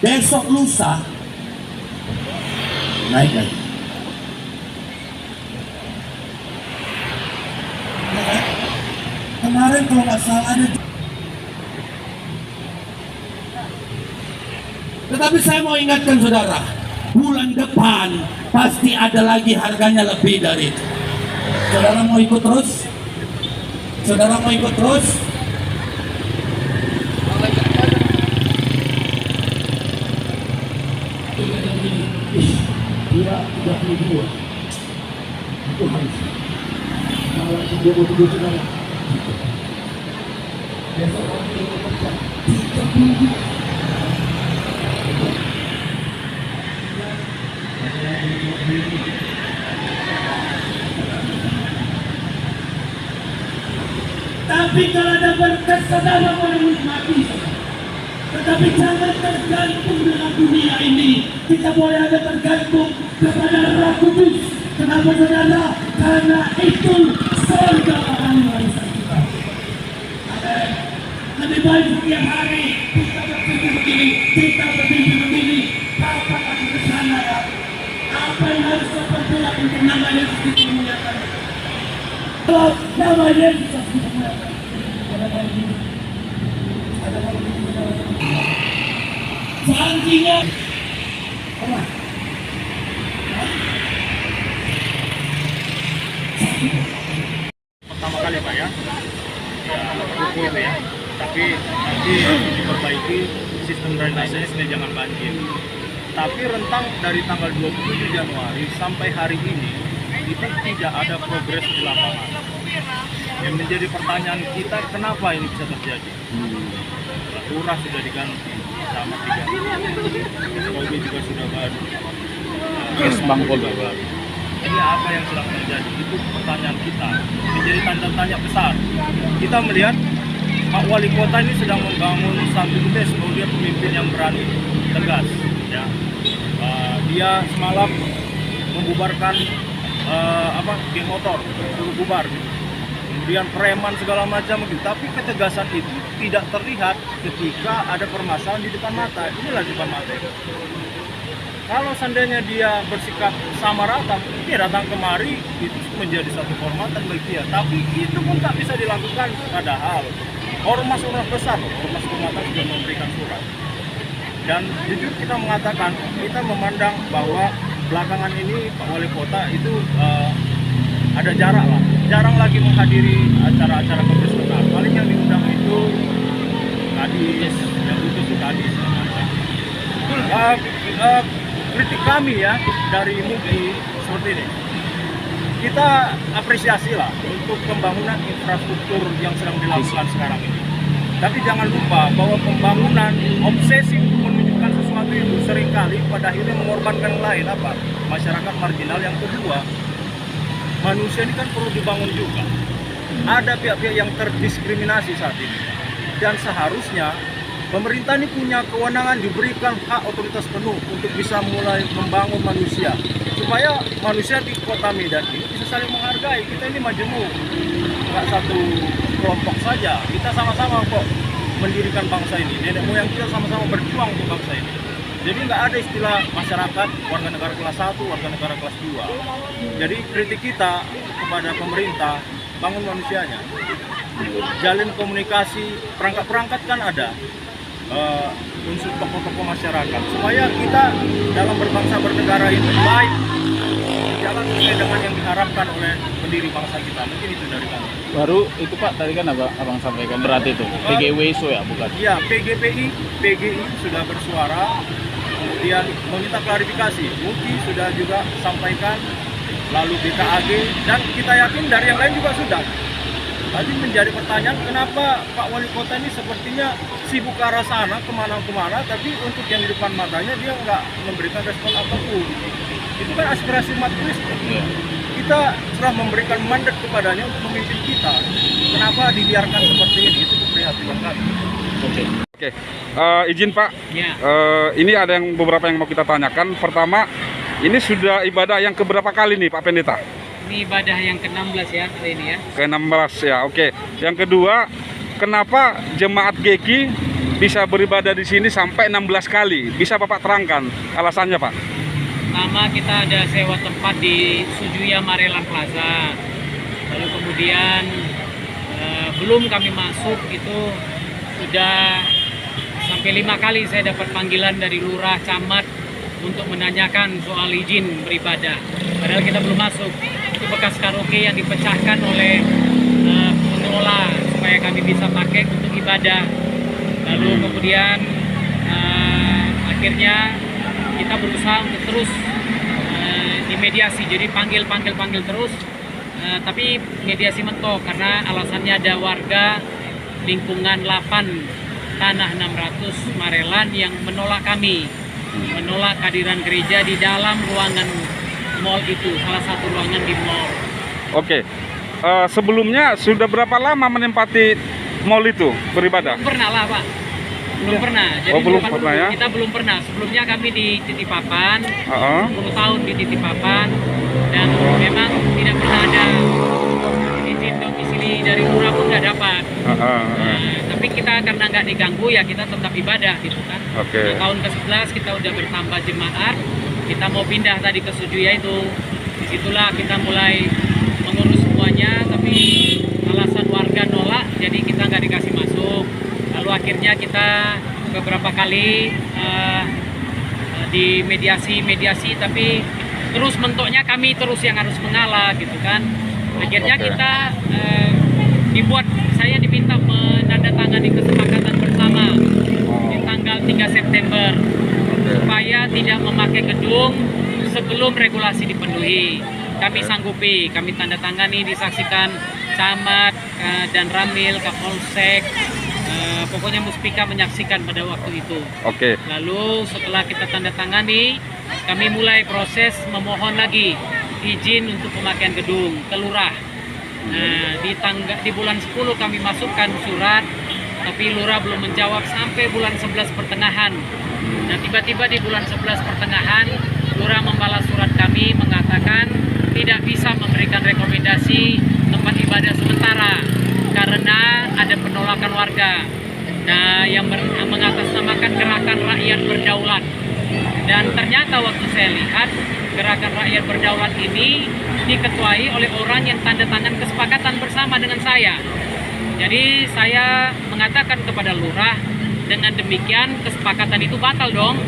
besok lusa naik lagi. Kemarin kalau nggak salah ada. Tetapi saya mau ingatkan saudara, bulan depan pasti ada lagi harganya lebih dari itu. Saudara mau ikut terus? Saudara mau ikut terus? Dia 32. Itu harus. Kalau dia mau 7 saudara. Besok orang dia mau kerja 32. Tapi kalau ada berkat saudara boleh menikmati. Tetapi jangan tergantung dengan dunia ini. Kita boleh ada tergantung kepada Roh Kudus. Kenapa saudara? Karena itu surga orang warisan kita. Amin. Lebih baik setiap hari kita berpikir begini, kita berpikir begini. Kapan aku ke sana ya? Apa yang harus saya perbuat untuk nama Yesus dimuliakan? Kalau nama Yesus dimuliakan, ada janjinya. Pertama kali Pak ya, cukup ya. Tapi nanti diperbaiki sistem drainasenya supaya jangan banjir. Tapi rentang dari tanggal 27 Januari sampai hari ini itu tidak ada progres di lapangan. Yang menjadi pertanyaan kita, kenapa ini bisa terjadi? Lurah sudah diganti, sama diganti, SPOG juga sudah baru, Bangpol juga baru. Ini apa yang sedang terjadi? Itu pertanyaan kita. Menjadi tanda tanya besar. Kita melihat Pak Wali Kota ini sedang membangun satu tes bahwa dia pemimpin yang berani, tegas. Ya. Dia semalam membubarkan geng motor, suruh bubar. Gitu. Kemudian preman segala macam gitu. Tapi ketegasan itu tidak terlihat ketika ada permasalahan di depan mata. Inilah di depan mata. Kalau seandainya dia bersikap sama rata, dia datang kemari, itu menjadi satu kehormatan bagi dia. Tapi itu pun tak bisa dilakukan, padahal ormas-ormas besar, ormas kehormatan sudah memberikan surat. Dan jujur kita mengatakan, kita memandang bahwa belakangan ini Pak Wali Kota itu ada jarak lah. Jarang lagi menghadiri acara-acara kongres besar. Paling yang diundang itu kadis, yang itu kadis. Kritik kami ya dari MUPI seperti ini. Kita apresiasi lah untuk pembangunan infrastruktur yang sedang dilakukan sekarang ini. Tapi jangan lupa bahwa pembangunan obsesi untuk menunjukkan sesuatu itu seringkali pada akhirnya mengorbankan yang lain, apa? Masyarakat marginal. Yang kedua, manusia ini kan perlu dibangun juga. Ada pihak-pihak yang terdiskriminasi saat ini. Dan seharusnya pemerintah ini punya kewenangan, diberikan hak otoritas penuh untuk bisa mulai membangun manusia. Supaya manusia di kota Medan ini bisa saling menghargai. Kita ini majemuk, nggak satu kelompok saja. Kita sama-sama kok mendirikan bangsa ini. Nenek moyang kita sama-sama berjuang untuk bangsa ini. Jadi nggak ada istilah masyarakat warga negara kelas 1, warga negara kelas 2. Jadi kritik kita kepada pemerintah, bangun manusianya. Jalin komunikasi, perangkat-perangkat kan ada. Unsur tokoh-tokoh masyarakat supaya kita dalam berbangsa bernegara ini baik, jalan sesuai dengan yang diharapkan oleh pendiri bangsa kita. Mungkin itu dari kami. Baru itu Pak, tadi kan abang sampaikan berarti itu PGWSO ya, bukan? Iya, PGI sudah bersuara, kemudian meminta klarifikasi. MUPI sudah juga sampaikan, lalu BKAG, dan kita yakin dari yang lain juga sudah. Tadi menjadi pertanyaan, kenapa Pak Wali Kota ini sepertinya sibuk ke arah sana, kemana-kemana, tapi untuk yang di depan matanya dia nggak memberikan respon apapun. Itu kan aspirasi umat Kristen. Kita telah memberikan mandat kepadanya untuk memimpin kita. Kenapa dibiarkan seperti ini? Itu keprihatinan kami. Oke. Izin Pak, Ya. ini ada yang beberapa yang mau kita tanyakan. Pertama, ini sudah ibadah yang keberapa kali nih Pak Pendeta? Ini ibadah yang ke-16 ya, hari ini ya. Ke-16 ya, oke. Yang kedua, kenapa jemaat GKI bisa beribadah di sini sampai 16 kali? Bisa Bapak terangkan alasannya, Pak? Pertama, kita ada sewa tempat di Sujuya Marelan Plaza. Lalu kemudian belum kami masuk itu sudah sampai 5 kali saya dapat panggilan dari lurah, camat untuk menanyakan soal izin beribadah. Padahal kita belum masuk. Itu bekas karaoke yang dipecahkan oleh pengelola supaya kami bisa pakai untuk ibadah. Lalu kemudian akhirnya kita berusaha untuk terus dimediasi, jadi panggil terus, tapi mediasi mentok karena alasannya ada warga lingkungan 8 tanah 600 Marelan yang menolak kami, menolak kehadiran gereja di dalam ruangan mall itu, salah satu ruangan di mall. Oke. Sebelumnya sudah berapa lama menempati mall itu beribadah? Belum pernah lah, Pak. Belum pernah. Jadi belum pernah ya? Kita belum pernah. Sebelumnya kami di Titipapan, 10 Uh-uh. tahun di Titipapan, dan memang tidak pernah ada izin domisili dari lurah pun nggak dapat. Tapi kita karena nggak diganggu ya kita tetap ibadah gitu kan. Oke. Nah, tahun ke-11 kita udah bertambah jemaat, kita mau pindah tadi ke Sujuya itu. Disitulah kita mulai mengurus semuanya, tapi alasan warga nolak, jadi kita nggak dikasih masuk. Lalu akhirnya kita beberapa kali di mediasi, tapi terus mentoknya kami terus yang harus mengalah gitu kan. Akhirnya Oke. kita saya diminta menandatangani kesepakatan bersama di tanggal 3 September supaya tidak memakai gedung sebelum regulasi dipenuhi. Kami sanggupi, kami tanda tangani, disaksikan camat dan Ramil, Kapolsek, pokoknya Muspika menyaksikan pada waktu itu. Oke. Lalu setelah kita tanda tangani, kami mulai proses memohon lagi izin untuk pemakaian gedung ke lurah. Nah, di bulan 10 kami masukkan surat, tapi lurah belum menjawab sampai bulan 11 pertengahan. Nah, tiba-tiba di bulan 11 pertengahan, lurah membalas surat kami mengatakan tidak bisa memberikan rekomendasi tempat ibadah sementara karena ada penolakan warga. Nah, yang mengatasnamakan Gerakan Rakyat Berdaulat. Dan ternyata waktu saya lihat Gerakan Rakyat Berdaulat ini diketuai oleh orang yang tanda tangan kesepakatan bersama dengan saya. Jadi saya mengatakan kepada lurah, dengan demikian kesepakatan itu batal dong.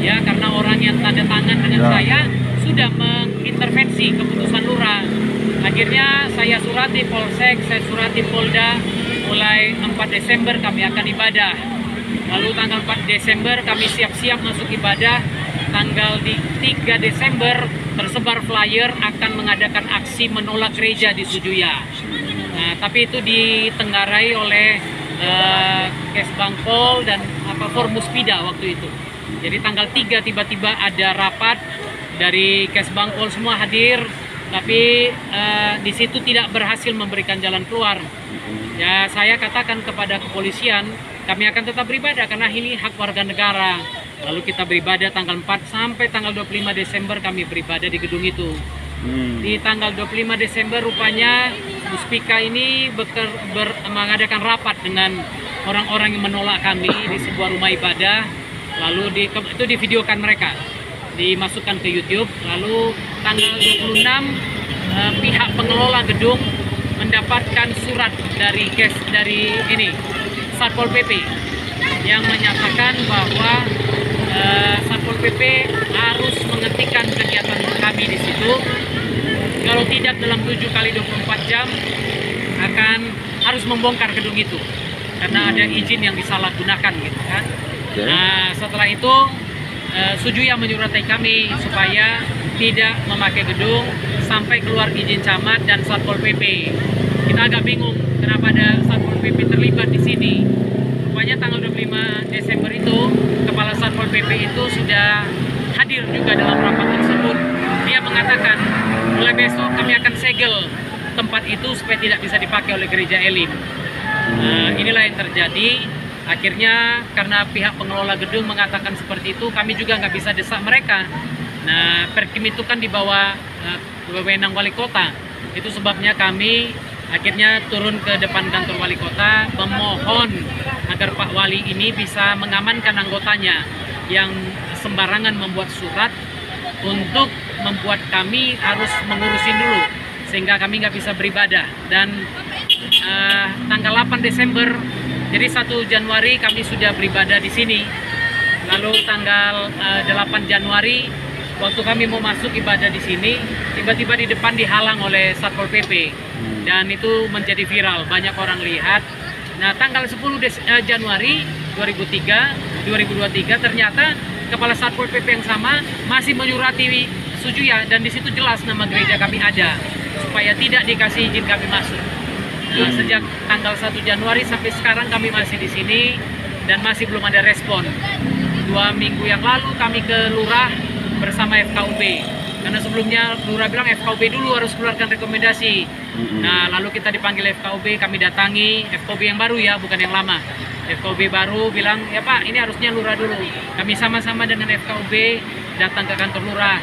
Ya, karena orang yang tanda tangan dengan saya sudah mengintervensi keputusan lurah. Akhirnya saya surati Polsek, saya surati Polda, mulai 4 Desember kami akan ibadah. Lalu tanggal 4 Desember kami siap-siap masuk ibadah. Tanggal 3 Desember tersebar flyer akan mengadakan aksi menolak gereja di Sujuya. Nah, tapi itu ditenggarai oleh Kesbangpol dan Formuspida waktu itu. Jadi tanggal 3 tiba-tiba ada rapat dari Kesbangpol, semua hadir, tapi di situ tidak berhasil memberikan jalan keluar. Ya, saya katakan kepada kepolisian, kami akan tetap beribadah karena ini hak warga negara. Lalu kita beribadah tanggal 4 sampai tanggal 25 Desember kami beribadah di gedung itu. Di tanggal 25 Desember rupanya Muspika ini mengadakan rapat dengan orang-orang yang menolak kami di sebuah rumah ibadah. Lalu itu divideokan mereka, dimasukkan ke YouTube. Lalu tanggal 26 pihak pengelola gedung mendapatkan surat dari Satpol PP yang menyatakan bahwa Satpol PP harus menghentikan kegiatan kami di situ. Kalau tidak dalam 7 kali 24 jam harus membongkar gedung itu karena ada izin yang disalahgunakan gitu kan. Nah, setelah itu Sujuya menyurati kami supaya tidak memakai gedung sampai keluar izin camat dan Satpol PP. Kita agak bingung kenapa ada Satpol PP terlibat di sini. Rupanya tanggal 25 Desember itu Kepala Satpol PP itu sudah hadir juga dalam rapat tersebut. Dia mengatakan mulai besok kami akan segel tempat itu supaya tidak bisa dipakai oleh gereja Elim. Inilah yang terjadi. Akhirnya karena pihak pengelola gedung mengatakan seperti itu, kami juga nggak bisa desak mereka. Nah, Perkim itu kan di bawah wewenang wali kota. Itu sebabnya kami Akhirnya turun ke depan kantor wali kota memohon agar Pak Wali ini bisa mengamankan anggotanya yang sembarangan membuat surat untuk membuat kami harus mengurusin dulu sehingga kami nggak bisa beribadah. Dan tanggal 8 Desember, jadi 1 Januari kami sudah beribadah di sini. Lalu tanggal 8 Januari waktu kami mau masuk ibadah di sini, tiba-tiba di depan dihalang oleh Satpol PP dan itu menjadi viral, banyak orang lihat. Nah, tanggal 10 Januari 2023 ternyata kepala Satpol PP yang sama masih menyurati Sujuya dan di situ jelas nama gereja kami ada supaya tidak dikasih izin kami masuk. Nah, sejak tanggal 1 Januari sampai sekarang kami masih di sini dan masih belum ada respon. 2 minggu yang lalu kami ke Lurah bersama FKUB karena sebelumnya Lurah bilang FKUB dulu harus keluarkan rekomendasi. Nah, lalu kita dipanggil FKUB, kami datangi FKUB yang baru ya, bukan yang lama. FKUB baru bilang, ya Pak, ini harusnya Lurah dulu. Kami sama-sama dengan FKUB datang ke kantor Lurah.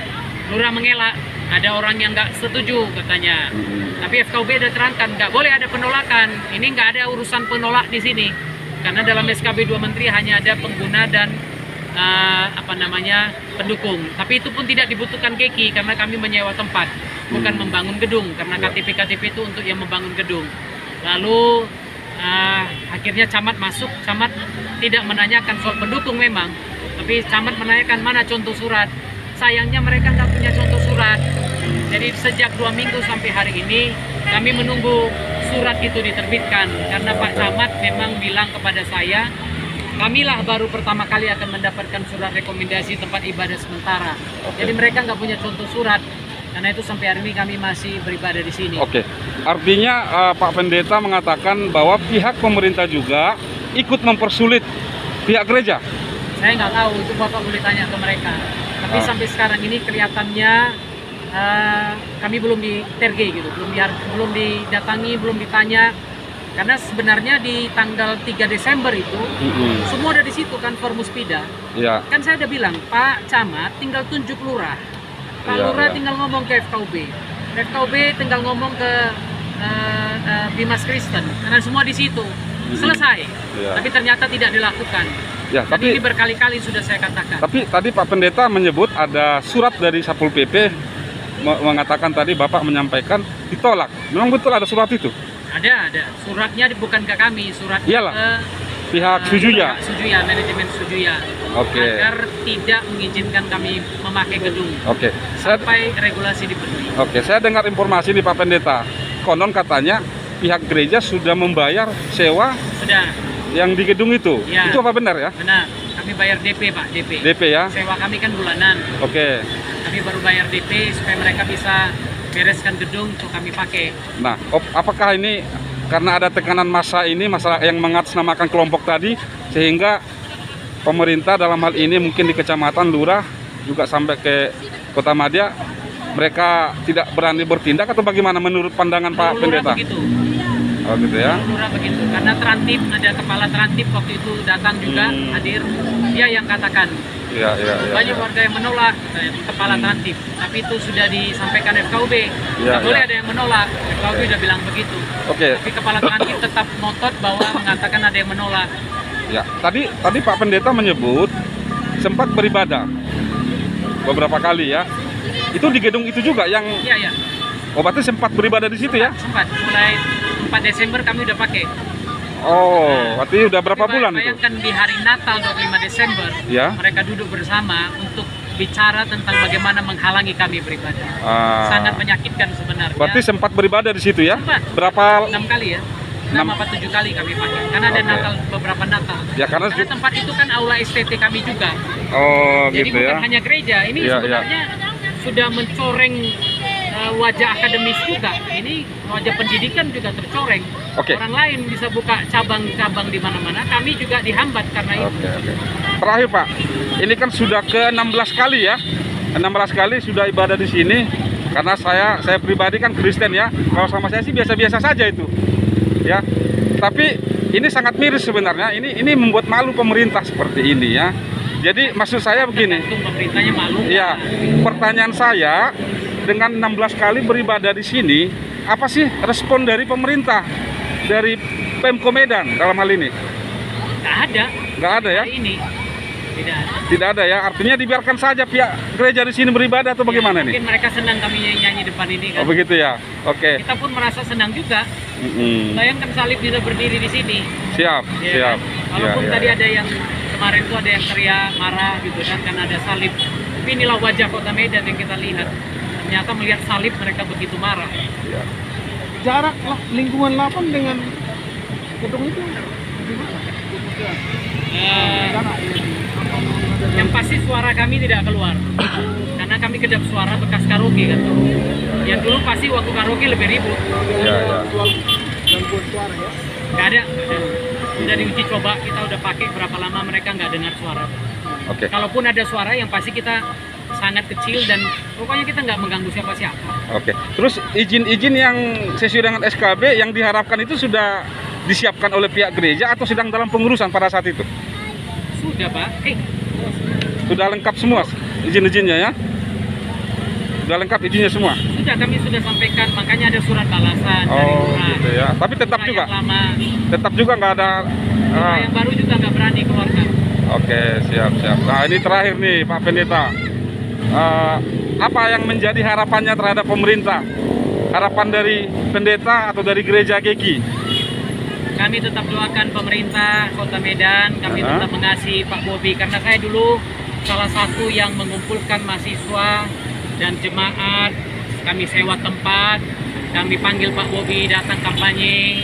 Lurah mengelak, ada orang yang nggak setuju katanya. Tapi FKUB udah terangkan, nggak boleh ada penolakan. Ini nggak ada urusan penolak di sini. Karena dalam SKB 2 Menteri hanya ada pengguna dan pendukung. Tapi itu pun tidak dibutuhkan GEKI karena kami menyewa tempat, bukan membangun gedung. Karena KTP itu untuk yang membangun gedung. Lalu akhirnya camat masuk, camat tidak menanyakan soal pendukung memang, tapi camat menanyakan mana contoh surat. Sayangnya mereka nggak punya contoh surat. Jadi sejak 2 minggu sampai hari ini kami menunggu surat itu diterbitkan karena Pak Camat memang bilang kepada saya, kamilah baru pertama kali akan mendapatkan surat rekomendasi tempat ibadah sementara. Jadi mereka nggak punya contoh surat. Karena itu sampai hari ini kami masih beribadah di sini. Oke, artinya Pak Pendeta mengatakan bahwa pihak pemerintah juga ikut mempersulit pihak gereja. Saya nggak tahu, itu Bapak boleh tanya ke mereka. Tapi sampai sekarang ini kelihatannya kami belum diterge gitu, belum didatangi, belum ditanya. Karena sebenarnya di tanggal 3 Desember itu semua ada di situ kan, Formuspida. Iya. Kan saya udah bilang, Pak Camat tinggal tunjuk Lurah. Pak Lurah tinggal ngomong ke FKUB. FKUB tinggal ngomong ke Bimas Kristen. Karena semua di situ. Selesai. Tapi ternyata tidak dilakukan. Ya, tapi ini berkali-kali sudah saya katakan. Tapi tadi Pak Pendeta menyebut ada surat dari Satpol PP mengatakan tadi Bapak menyampaikan ditolak. Memang betul ada surat itu? Ada. Suratnya bukan ke kami, surat Iyalah. ke Pihak Sujuya. Sujuya, manajemen Sujuya. Oke. Agar tidak mengizinkan kami memakai gedung. Oke. Sampai regulasi dipenuhi. Oke, saya dengar informasi di Pak Pendeta. Konon katanya pihak gereja sudah membayar sewa Sudah. yang di gedung itu. Ya. Itu apa benar ya? Benar. Kami bayar DP, Pak, DP. DP ya? Sewa kami kan bulanan. Oke. Kami baru bayar DP supaya mereka bisa bereskan gedung untuk kami pakai. Nah, apakah ini karena ada tekanan massa ini, masalah yang mengatasnamakan kelompok tadi, sehingga pemerintah dalam hal ini mungkin di kecamatan, lurah, juga sampai ke Kota Madya, mereka tidak berani bertindak atau bagaimana menurut pandangan Pak Pendeta? Begitu. Oh gitu ya? Lurah begitu. Karena Trantip, ada kepala Trantip waktu itu datang juga hadir, dia yang katakan. Iya. Banyak warga yang menolak kepala Trantip, tapi itu sudah disampaikan FKUB. Tidak boleh ada yang menolak. FKUB sudah bilang begitu. Oke. Tapi kepala Trantip tetap ngotot bahwa mengatakan ada yang menolak. Ya, tadi Pak Pendeta menyebut sempat beribadah beberapa kali ya. Itu di gedung itu juga yang. Iya. Oh, berarti sempat beribadah di situ ya? Sempat. Mulai 4 Desember kami udah pakai. Oh, berarti udah berapa bulan itu? Bayangkan di hari Natal 25 Desember, Ya. mereka duduk bersama untuk bicara tentang bagaimana menghalangi kami beribadah. Sangat menyakitkan sebenarnya. Berarti sempat beribadah di situ ya? Sempat. Berapa? 6 kali ya. 6 apa 7 kali kami pakai. Karena ada Natal, beberapa Natal. Ya, karena tempat itu kan aula STT kami juga. Oh, Jadi gitu bukan ya. hanya gereja. Ini Iya, sebenarnya sudah mencoreng wajah akademis juga. Ini wajah pendidikan juga tercoreng. Oke. Orang lain bisa buka cabang-cabang di mana-mana. Kami juga dihambat karena itu. Oke. Terakhir Pak, ini kan sudah ke-16 kali ya. 16 kali sudah ibadah di sini. Karena saya pribadi kan Kristen ya. Kalau sama saya sih biasa-biasa saja itu. Ya. Tapi ini sangat miris sebenarnya. Ini membuat malu pemerintah seperti ini ya. Jadi maksud saya begini. Tergantung pemerintahnya malu. Ya, pertanyaan saya, dengan 16 kali beribadah di sini, apa sih respon dari pemerintah, dari Pemko Medan dalam hal ini? Nggak ada. Nggak ada ya? Hari ini tidak ada. Tidak ada ya? Artinya dibiarkan saja pihak gereja di sini beribadah atau bagaimana Mungkin nih? mereka senang kami nyanyi depan ini kan. Oh begitu ya? Oke. Kita pun merasa senang juga. Mm-mm. Bayangkan salib bisa berdiri di sini. Siap, Ya siap. kan? Walaupun Ya, tadi ya. ada yang kemarin tuh ada yang teriak marah gitu kan karena ada salib. Tapi inilah wajah kota Medan yang kita lihat. Ternyata melihat salib mereka begitu marah. Ya. Jarak lingkungan lapang dengan gedung itu Yang pasti suara kami tidak keluar karena kami kedap suara bekas karaoke kan tuh. Yang dulu pasti waktu karaoke lebih ribut. Ya, ya. gangguan suara ya. Nggak ada. Udah diuji coba, kita udah pakai berapa lama mereka nggak dengar suara. Oke. Kalaupun ada suara yang pasti kita sangat kecil dan pokoknya kita nggak mengganggu siapa-siapa. Oke. Terus izin-izin yang sesuai dengan SKB yang diharapkan itu sudah disiapkan oleh pihak gereja atau sedang dalam pengurusan pada saat itu? Sudah Pak. Sudah lengkap semua izin-izinnya ya? Sudah lengkap izinnya semua? Sudah, kami sudah sampaikan, makanya ada surat balasan dari Oh lurah. gitu ya. Tapi tetap Lurah juga, yang lama, tetap juga nggak ada. lurah yang baru juga nggak berani keluarkan. Oke, siap. Nah ini terakhir nih Pak Pendeta. Apa yang menjadi harapannya terhadap pemerintah? Harapan dari pendeta atau dari gereja GEKI? Kami tetap doakan pemerintah Kota Medan, kami Aha. tetap mengasihi Pak Bobi karena saya dulu salah satu yang mengumpulkan mahasiswa dan jemaat. Kami sewa tempat, kami panggil Pak Bobi datang kampanye.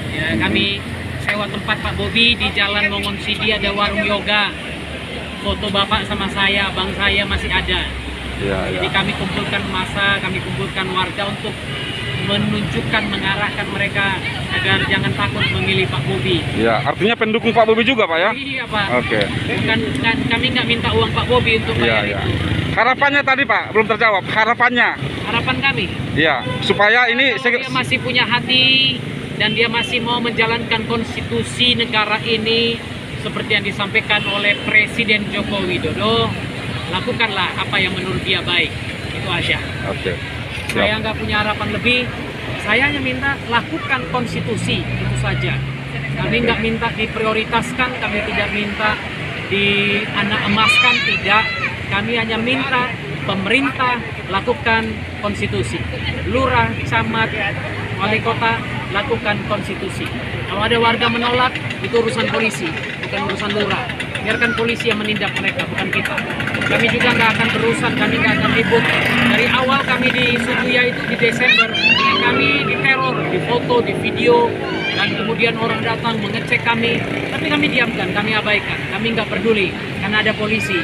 Ya, kami sewa tempat Pak Bobi di Jalan Mongon Sidi ada warung yoga. Foto Bapak sama saya, abang saya masih ada. Iya, Jadi kami kumpulkan massa, kami kumpulkan warga untuk menunjukkan, mengarahkan mereka agar jangan takut memilih Pak Bobi. Ya, artinya pendukung Pak Bobi juga Pak ya? Iya Pak. Oke. Kami nggak minta uang Pak Bobi untuk Iya, bayar iya. itu. Harapannya tadi Pak, belum terjawab. Harapannya, Harapan kami. ya, supaya ini Kalau dia masih punya hati dan dia masih mau menjalankan konstitusi negara ini seperti yang disampaikan oleh Presiden Joko Widodo, lakukanlah apa yang menurut dia baik. Itu aja. Oke. Saya Siap. nggak punya harapan lebih. Saya hanya minta lakukan konstitusi, itu saja. Kami nggak minta diprioritaskan, kami tidak minta di anak emaskan, tidak. Kami hanya minta pemerintah lakukan konstitusi. Lurah, camat, wali kota lakukan konstitusi. Kalau ada warga menolak, itu urusan polisi, bukan urusan lurah. Biarkan polisi yang menindak mereka, bukan kita. Kami juga nggak akan berurusan, kami nggak akan ribut. Dari awal kami di Sutuya itu di Desember, kami diteror, difoto, di video, dan kemudian orang datang mengecek kami. Tapi kami diamkan, kami abaikan, kami nggak peduli, karena ada polisi.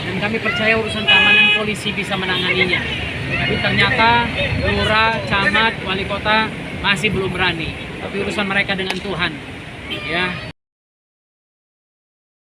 Dan kami percaya urusan keamanan polisi bisa menanganinya. Tapi ternyata lurah, camat, wali kota masih belum berani. Tapi urusan mereka dengan Tuhan. Ya.